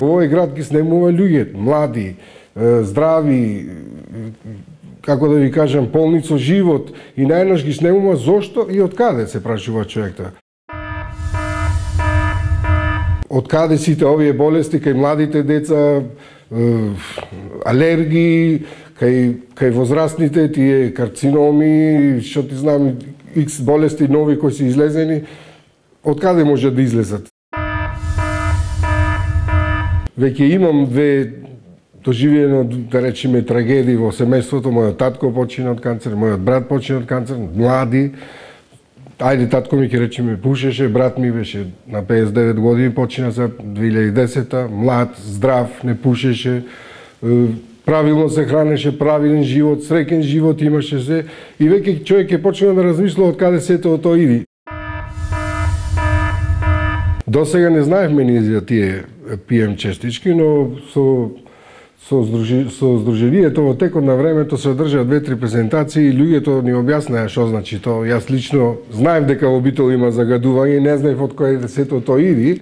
Овој град ги снемува луѓе, млади, здрави, како да ви кажам, полни со живот и најнаш ги снемува зошто и од каде, се прашува човекта. Од каде сите овие болести кај младите деца, алергии, кај возрастните тие карциноми, што ти знам, икс болести нови кои се излезени, од каде може да излезат? Веќе имам две доживено, да речеме, трагедии во семејството. Мојот татко почина од канцер, мојот брат почина од канцер, млади. Ајде, татко ми ќе речеме пушеше, брат ми беше на 59 години, почина за 2010-та, млад, здрав, не пушеше, правилно се хранеше, правилен живот, среќен живот имаше се и веќе човек ќе почна да размисла од каде сето тоа иди. До сега не знаевме ние за тие PM честички, но со здруженијето во текот на времето се одржаа 2-3 презентации и луѓето ни објаснаа што значи тоа. Јас лично знаев дека во Битола има загадување, не знаев од кој сето тоа иди.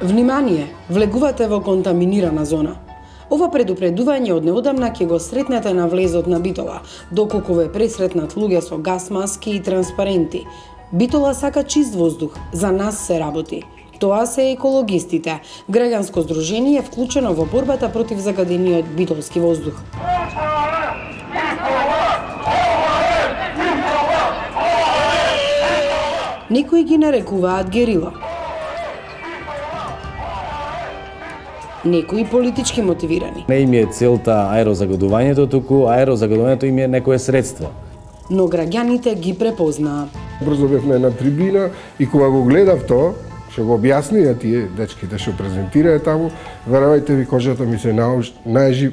Внимание, влегувате во контаминирана зона. Ова предупредување од неодамна ќе го сретнете на влезот на Битола, доколку ве пресретнат луѓе со гас маски и транспаренти. Битола сака чист воздух, за нас се работи. Тоа се екологистите, граѓанско здружение вклучено во борбата против загадениот битолски воздух. Некои ги нарекуваат герила. Некои политички мотивирани. Не им е целта аерозагадувањето, туку аерозагадувањето им е некое средство. Но граѓаните ги препознаа. Брзо бевме на трибина и кога го гледав тоа, што го објаснија тие дечките што презентираа таму, верувајте ви, кожата ми се наежи.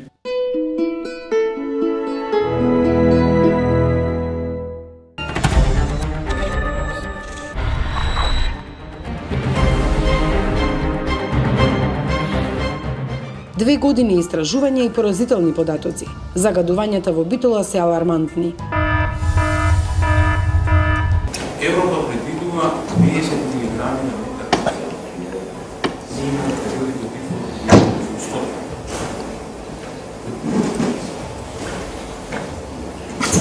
Две години истражувања и поразителни податоци. Загадувањата во Битола се алармантни. Европа предвидува 50 мг на метар. Зима, периоди до 100.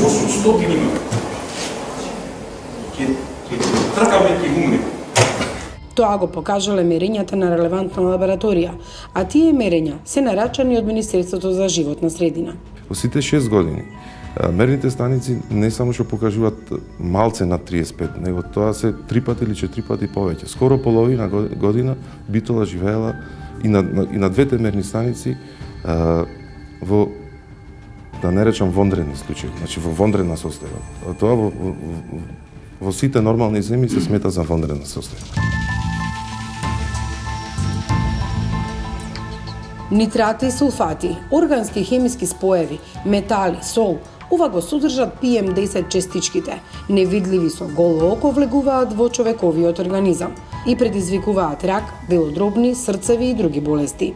800 има. Ке тркаме, ке умре. Тоа го покажале мерењата на релевантна лабораторија, а тие мерења се нарачани од Министерството за животна средина. Во сите 6 години мерните станици не само што покажуваат малце над 35, него тоа се 3 пати или 4 пати повеќе. Скоро половина година Битола живеела и на двете мерни станици во, да не речам, вондрени случаи, значи во вондрена состојба. Тоа во сите нормални земји се смета за вондрена состојба. Нитрати и сулфати, органски и хемиски споеви, метали, сол, ова го содржат PM10 честичките. Невидливи со голо око влегуваат во човековиот организам и предизвикуваат рак, белодробни, срцеви и други болести.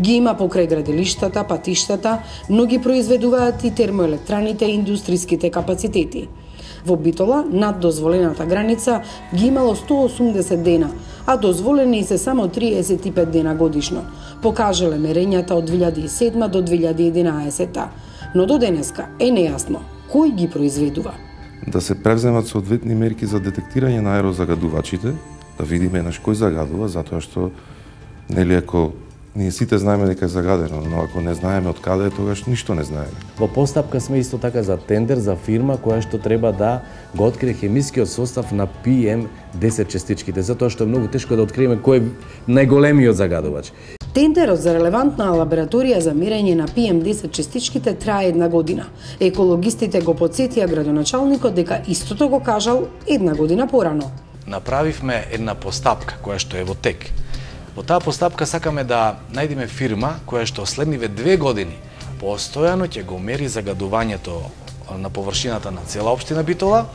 Ги има покрај градилиштата, патиштата, но ги произведуваат и термоелектраните и индустриските капацитети. Во Битола, над дозволената граница, ги имало 180 дена, а дозволени се само 35 дена годишно, покажале мерењата од 2007 до 2011. Но до денеска е нејасно кој ги произведува. Да се превземат соодветни мерки за детектирање на аерозагадувачите, да видиме кој загадува, затоа што, нели, ако ние сите знаеме дека е загадено, но ако не знаеме од каде е, тогаш ништо не знаеме. Во постапка сме исто така за тендер за фирма која што треба да го открие хемискиот состав на PM10 честичките, затоа што е многу тешко да откриеме кој е најголемиот загадувач. Тендерот за релевантна лабораторија за мерење на PM10 честичките трае 1 година. Екологистите го потсетија градоначалникот дека истото го кажал 1 година порано. Направивме една постапка која што е во тек. Во таа постапка сакаме да најдеме фирма која што следниве 2 години постојано ќе го мери загадувањето на површината на цела општина Битола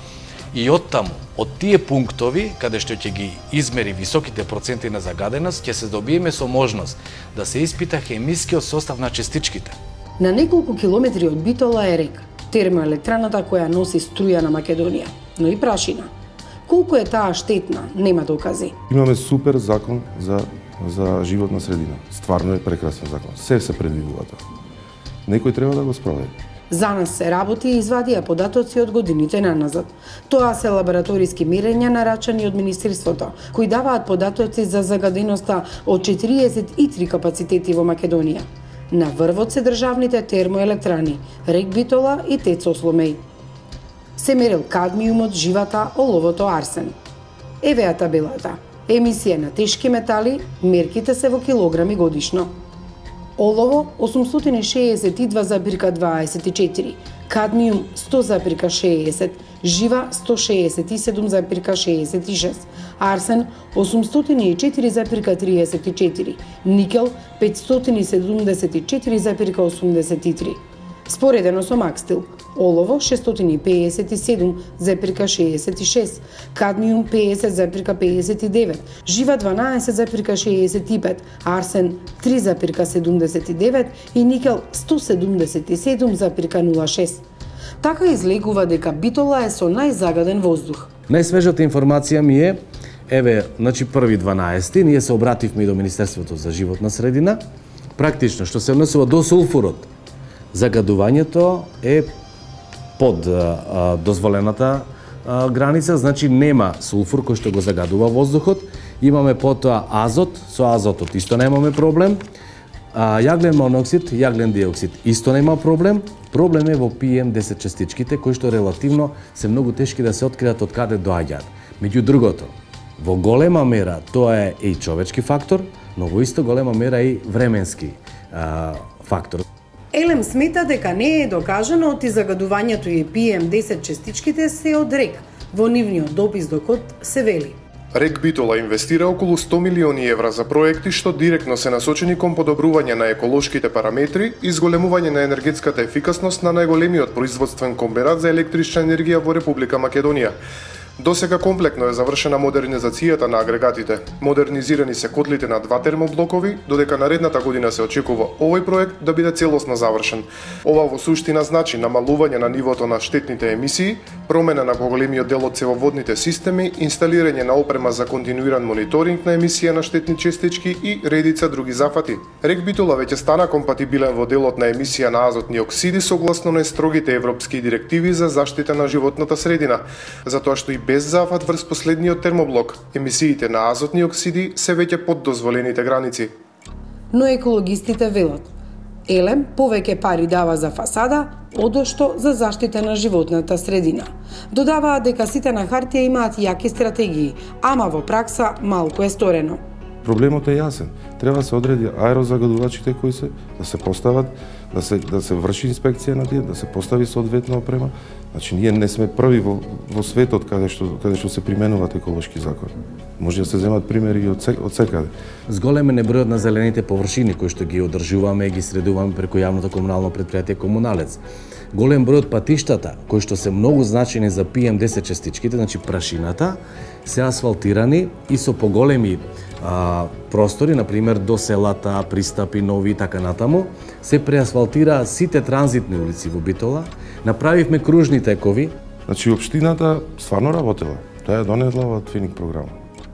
и оттаму, од тие пунктови каде што ќе ги измери високите проценти на загаденост, ќе се добиеме со можност да се испита хемискиот состав на честичките. На неколку километри од Битола е река, термоелектраната која носи струја на Македонија, но и прашина. Колку е таа штетна, нема докази. Имаме супер закон за животна средина. Стварно е прекрасен закон. Се предвидува тоа. Некој треба да го спроведе. За нас се работи и извадија податоци од годините наназад. Тоа се лабораториски мерења нарачани од Министерството, кои даваат податоци за загаденоста од 43 капацитети во Македонија. На врвот се државните термоелектрани, Рек Битола и ТЕЦ Осломеј. Се мерил кадмиумот, живата, оловото, арсен. Еве ја табелата. Емисија на тешки метали, мерките се во килограми годишно. Олово 862,24, кадмиум 100,60, жива 167,66, арсен 804,34, никел 574,83. Споредено со Макстил, олово 657,66, кадмиум 50,59, жива 12,65, арсен 3,79 и никел 177,06. Така излегува дека Битола е со најзагаден воздух. Најсвежата информација ми е, еве, значи први 12, ние се обративме и до Министерството за животна средина. Практично, што се однесува до сулфурот, загадувањето е под дозволената граница, значи нема сулфур кој што го загадува воздухот. Имаме потоа азот, со азотот исто немаме проблем. Јаглен моноксид, јаглен диоксид исто нема проблем. Проблем е во PM10 частичките, кои што релативно се многу тешки да се откријат од каде доаѓаат. Меѓу другото, во голема мера тоа е и човечки фактор, но во исто голема мера и временски фактор. Елем смета дека не е докажано оти загадувањето и PM10 частичките се од Рек. Во нивниот допис до КОД се вели: Рек Битола инвестира околу 100 милиони евра за проекти што директно се насочени кон подобрување на еколошките параметри и зголемување на енергетската ефикасност на најголемиот производствен комбинат за електрична енергија во Република Македонија. Досега комплектно е завршена модернизацијата на агрегатите. Модернизирани се котлите на 2 термоблокови, додека наредната година се очекува овој проект да биде целосно завршен. Ова во суштина значи намалување на нивото на штетните емисии, промена на поголемиот дел од цевоводните системи, инсталирање на опрема за континуиран мониторинг на емисија на штетни честички и редица други зафати. Рек Битола веќе стана компатибилен во делот на емисија на азотни оксиди согласно најстрогите европски директиви за заштита на животната средина, затоа што и без зафат врз последниот термоблок, емисиите на азотни оксиди се веќе под дозволените граници. Но екологистите велат: елем повеќе пари дава за фасада, одошто за заштита на животната средина. Додаваат дека сите на хартија имаат јаки стратегии, ама во пракса малку е сторено. Проблемот е јасен. Треба да се одреди аерозагадувачите кои се да се постават, да се врши инспекција на тие, да се постави соодветна опрема. Значи ние не сме први во светот каде што се применуваат еколошки закони. Може да се земат примери и од секаде. Зголемен е бројот на зелените површини кои што ги одржуваме и ги средуваме преку јавното комунално претпријатие Комуналец. Голем број од патиштата кои што се многу значени за PM10 частичките, значи прашината, се асфалтирани и со поголеми простори, например до селата, пристапи нови и така натаму, се преасфалтира сите транзитни улици во Битола. Направивме кружни текови. Значи општината стварно работела. Тоа е донесла во твининг програма.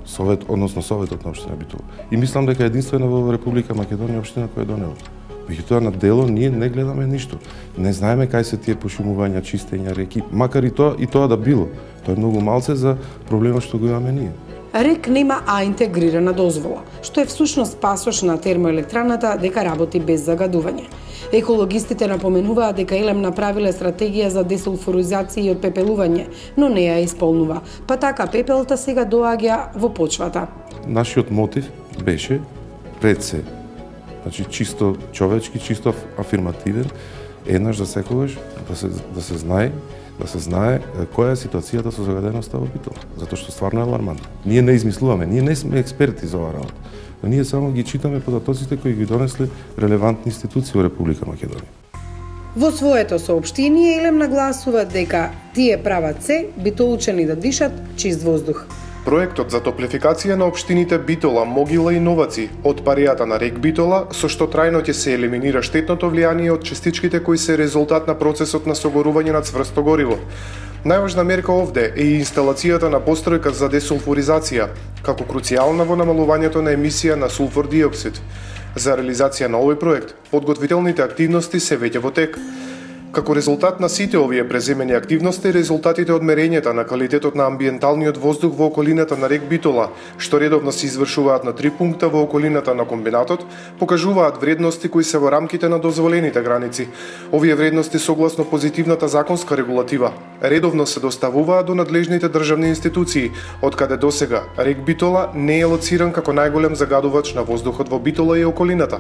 Советот на општина Битола. И мислам дека единствена во Република Македонија општина која е донела. Меѓутоа на дело ние не гледаме ништо. Не знаеме кај се тие пошумувања, чистења реки, макар и тоа да било. Тоа е многу малце за проблемот што го имаме ние. Рек нема интегрирана дозвола, што е всушност пасош на термоелектраната дека работи без загадување. Екологистите напоменуваат дека Елем направиле стратегија за десулфуризација и отпепелување, но не ја исполнува, па така пепелта сега доаѓа во почвата. Нашиот мотив беше пред се, значи чисто човечки, чисто афирмативен, еднаш за секогаш да се знае која е ситуацијата со загаденоста во Битола, затоа што стварно е алармантно. Ние не измислуваме, ние не сме експерти за оваа работа, но ние само ги читаме податоците кои ги донесле релевантни институции во Република Македонија. Во своето соопштение Елем нагласува дека тие прават се битолучани да дишат чист воздух. Проектот за топлификација на општините Битола, Могила и Новаци од паријата на Рек Битола, со што трајно ќе се елиминира штетното влијание од частичките кои се резултат на процесот на согорување на цврсто гориво. Најважна мерка овде е и инсталацијата на постројка за десулфуризација, како круцијална во намалувањето на емисија на сулфур диоксид. За реализација на овој проект, подготвителните активности се веќе во тек. Како резултат на сите овие преземени активности, резултатите од мерењата на квалитетот на амбиенталниот воздух во околината на рек Битола, што редовно се извршуваат на 3 пункта во околината на комбинатот, покажуваат вредности кои се во рамките на дозволените граници. Овие вредности согласно позитивната законска регулатива редовно се доставуваат до надлежните државни институции, од каде досега рек Битола не е лоциран како најголем загадувач на воздухот во Битола и околината.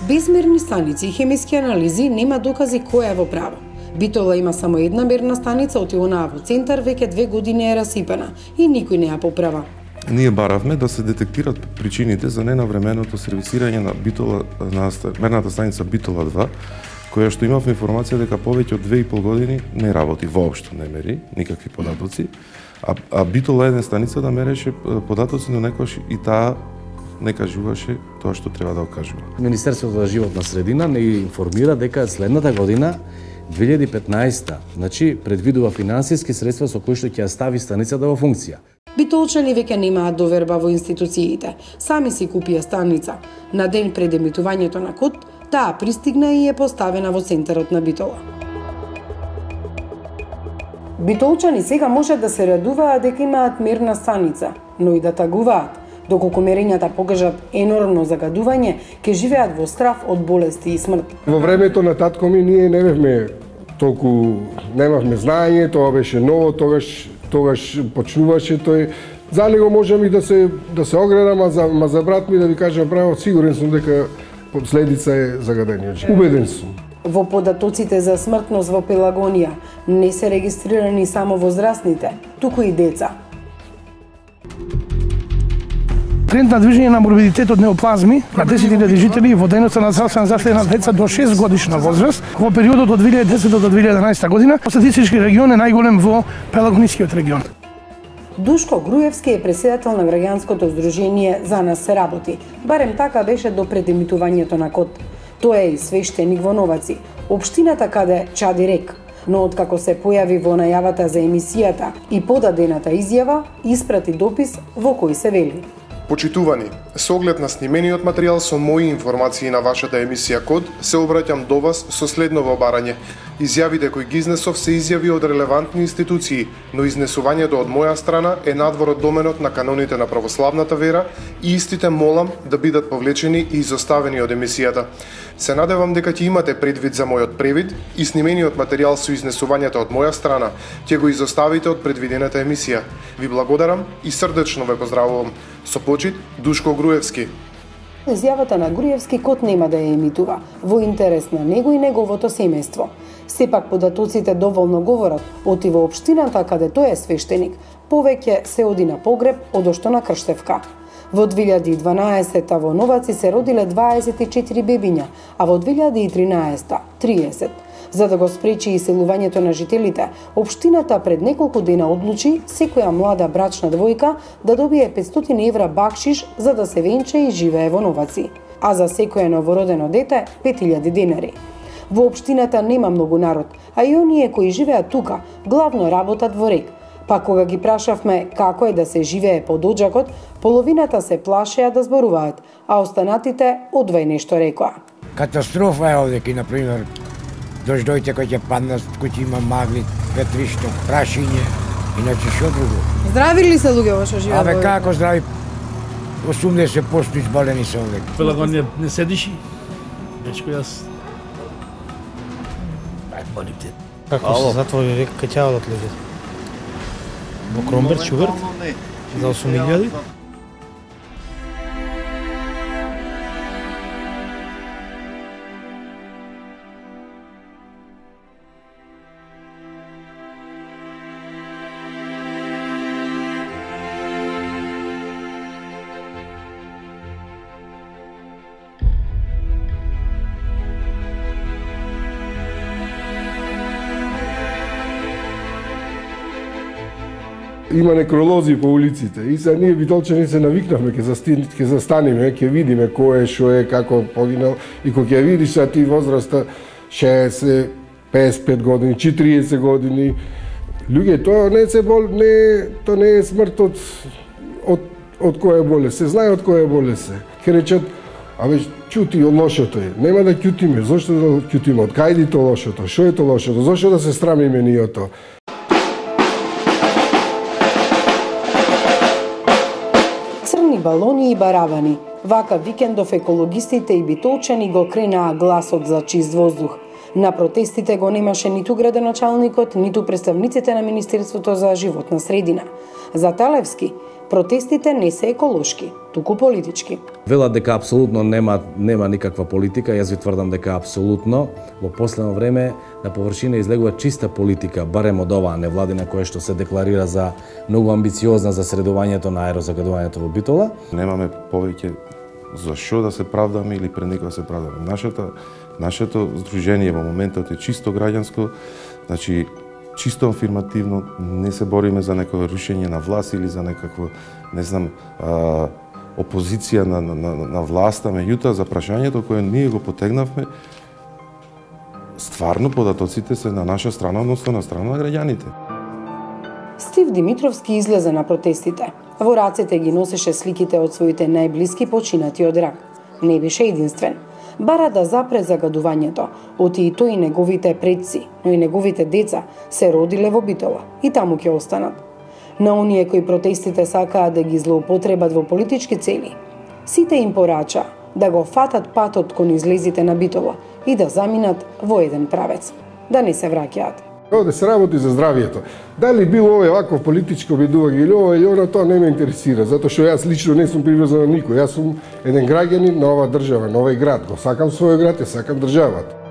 Без мерни станици и хемиски анализи нема докази кој е во право. Битола има само една мерна станица, оти онаа во центар веќе 2 години е расипана и никој не ја поправа. Ние баравме да се детектират причините за ненавременото сервисирање на Битола на мерната станица Битола 2, која што имав информација дека повеќе од 2,5 години не работи воопшто, не мери никакви податоци, а Битола 1 станица да мереше податоци, но некојаш и таа не кажуваше тоа што треба да окажува. Министерството за животна средина не информира дека следната година 2015, значи предвидува финансиски средства со кои што ќе ја стави станицата во функција. Битолчани веќе немаат доверба во институциите. Сами си купија станица. На ден пред емитувањето на код, таа пристигна и е поставена во центарот на Битола. Битолчани сега можат да се радуваат дека имаат мерна станица, но и да тагуваат. Доколку мерењата покажат енормно загадување, ќе живеат во страф од болести и смрт. Во времето на татко ми ние не бевме толку, немавме знаење, тоа беше ново, тогаш почнуваше тој. За него можам и да се оградам, а за брат ми да ви кажам право, сигурен сум дека последица е загадениот. Убеден сум. Во податоците за смртност во Пелагонија не се регистрирани само возрастните, туку и деца. Тренд на движење на морбидитетот неоплазми на 10.000 жители во дејноста на здравствена заштита на деца до 6 годишна возраст во периодот од 2010 до 2011 година по статистички регион е најголем во Пелагонискиот регион. Душко Груевски е председател на граѓанското здружение За нас се работи. Барем така беше до пред емитувањето на код. Тој е и свештеник во Новаци, општината каде чади рек. Но откако се појави во најавата за емисијата и подадената изјава, испрати допис во кој се вели: Почитувани, со оглед на снимениот материјал со мои информации на вашата емисија Код, се обраќам до вас со следново барање. Изјавите кои ги изнесов се изјави од релевантни институции, но изнесувањето од моја страна е надвор од доменот на каноните на православната вера и истите молам да бидат повлечени и изоставени од емисијата. Се надевам дека ќе имате предвид за мојот превид и снимениот материјал со изнесувањето од моја страна ќе го изоставите од предвидената емисија. Ви благодарам и срдечно ве поздравувам. Со почит, Душко Груевски. Изјавата на Груевски Код нема да ја емитува, во интерес на него и неговото семејство. Сепак податоците доволно говорат, оти во општината каде тој е свештеник, повеќе се оди на погреб одошто на Крштевка. Во 2012 во Новаци се родиле 24 бебиња, а во 2013 30. За да го спречи иселувањето на жителите, општината пред неколку дена одлучи секоја млада брачна двојка да добие 500 евра бакшиш за да се венча и живее во Новаци, а за секое новородено дете 5000 денари. Во општината нема многу народ, а и оние кои живеат тука главно работат во рек. Па кога ги прашавме како е да се живее под оџакот, половината се плашеа да зборуваат, а останатите одвај нешто рекоа. Катастрофа е овде, например, дождојте кој ќе паднат, кој ќе има магли, ветришто, прашиње, иначе што друго. Здрави ли се луѓе што живеат? Абе како здрави? 80% изболени се овде. Пелагонија не седиш? Дечко јас. Молим те. Како се затвори река кај ќавалот леѓе? Во Кромбер, Чугрт, за 8.000. Има некролози по улиците и за ние битолчани се навикнавме, ќе застанеме, ќе видиме кој е, што е, како погинал и кога ќе видиш а ти возраста 60, 55 години, 40 години, Луѓе, тоа не се тоа не е смрт од која болест. Се знае од која болест е. Ке речат, абе, ќути од лошото е. Нема да ќутиме. Зошто да ќутиме? Од кај ди то лошото? Шо е то лошото? Зошто да се срамиме ние од тоа? Црни балони и барабани. Вака викендов екологистите и битолчани го кренаа гласот за чист воздух. На протестите го немаше ниту градоначалникот, ниту представниците на Министерството за животна средина. За Талевски, протестите не се еколошки, туку политички. Велат дека апсолутно нема никаква политика, јас ви тврдам дека апсолутно во последно време на површина излегува чиста политика, барем од оваа невладина која што се декларира за многу амбициозна за средувањето на аерозагадувањето во Битола. Немаме повеќе за што да се правдаме или пред некој да се правдаме. Нашето здружение во моментот е чисто граѓанско, значи чисто афирмативно, не се бориме за некое рушење на власт или за некакво, не знам, опозиција на власта, меѓутоа за прашањето кое ние го потегнавме, стварно податоците се на наша страна, односно на страна на граѓаните. Стив Димитровски излезе на протестите. Во рацете ги носеше сликите од своите најблиски починати од рак. Не беше единствен. Бара да запре загадувањето, оти и тој и неговите предци, но и неговите деца се родиле во Битола и таму ќе останат. На оние кои протестите сакаат да ги злоупотребат во политички цели, сите им порача да го фатат патот кон излезите на Битола и да заминат во еден правец, да не се враќаат. Да се работи за здравието. Дали било овој ваков политичко обидување или ова или она, тоа не ме интересира, затоа што јас лично не сум приврзан на никој. Јас сум еден граѓанин на оваа држава, на овој град. Го сакам својот град, ја сакам државата.